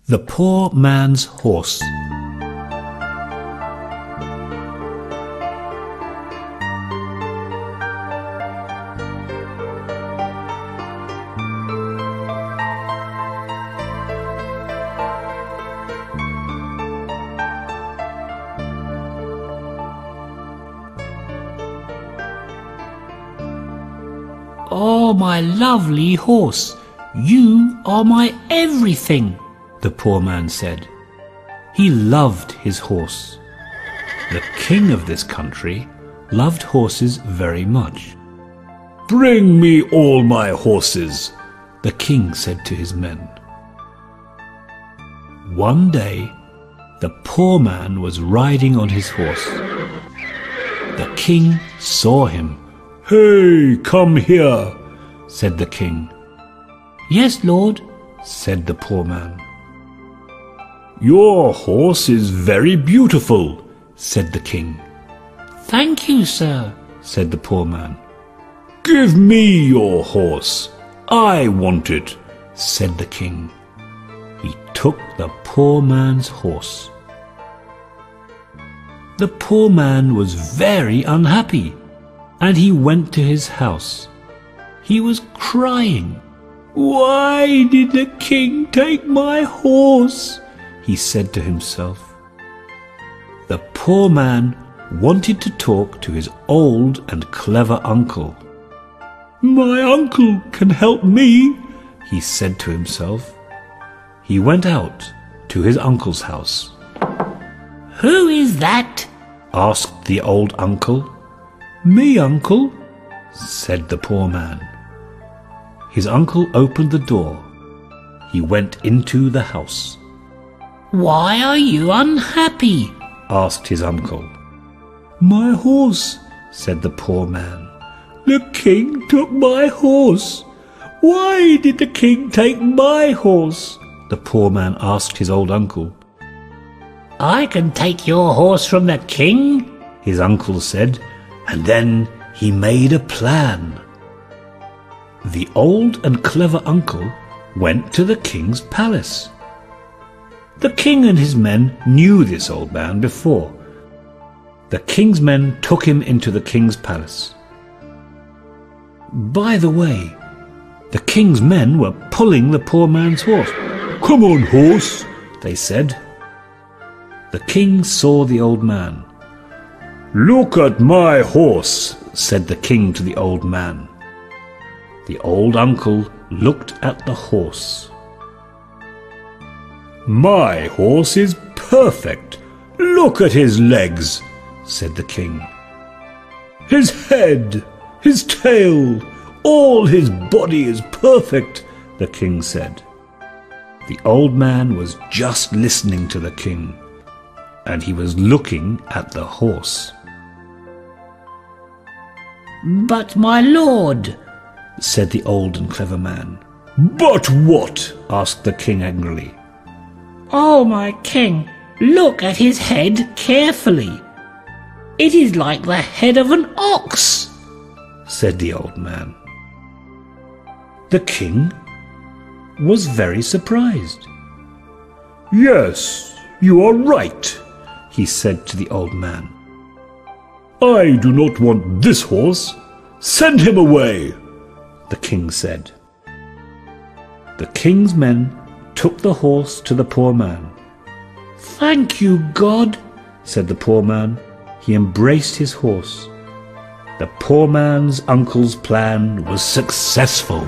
The Poor Man's Horse. "Oh, my lovely horse, you are my everything," the poor man said. He loved his horse. The king of this country loved horses very much. "Bring me all my horses," the king said to his men. One day, the poor man was riding on his horse. The king saw him. "Hey, come here," said the king. "Yes, Lord," said the poor man. "Your horse is very beautiful," said the king. "Thank you, sir," said the poor man. "Give me your horse. I want it," said the king. He took the poor man's horse. The poor man was very unhappy, and he went to his house. He was crying. "Why did the king take my horse?" he said to himself. The poor man wanted to talk to his old and clever uncle. "My uncle can help me," he said to himself. He went out to his uncle's house. "Who is that?" asked the old uncle. "Me, uncle," said the poor man. His uncle opened the door. He went into the house. "Why are you unhappy?" asked his uncle. "My horse," said the poor man. "The king took my horse." "Why did the king take my horse?" the poor man asked his old uncle. "I can take your horse from the king," his uncle said, and then he made a plan. The old and clever uncle went to the king's palace. The king and his men knew this old man before. The king's men took him into the king's palace. By the way, the king's men were pulling the poor man's horse. "Come on, horse," they said. The king saw the old man. "Look at my horse," said the king to the old man. The old uncle looked at the horse. "My horse is perfect. Look at his legs," said the king. "His head, his tail, all his body is perfect," the king said. The old man was just listening to the king, and he was looking at the horse. "But my lord," said the old and clever man. "But what?" asked the king angrily. "Oh, my king, look at his head carefully. It is like the head of an ox," said the old man. The king was very surprised. "Yes, you are right," he said to the old man. "I do not want this horse. Send him away," the king said. The king's men took the horse to the poor man. "Thank you, God," said the poor man. He embraced his horse. The poor man's uncle's plan was successful.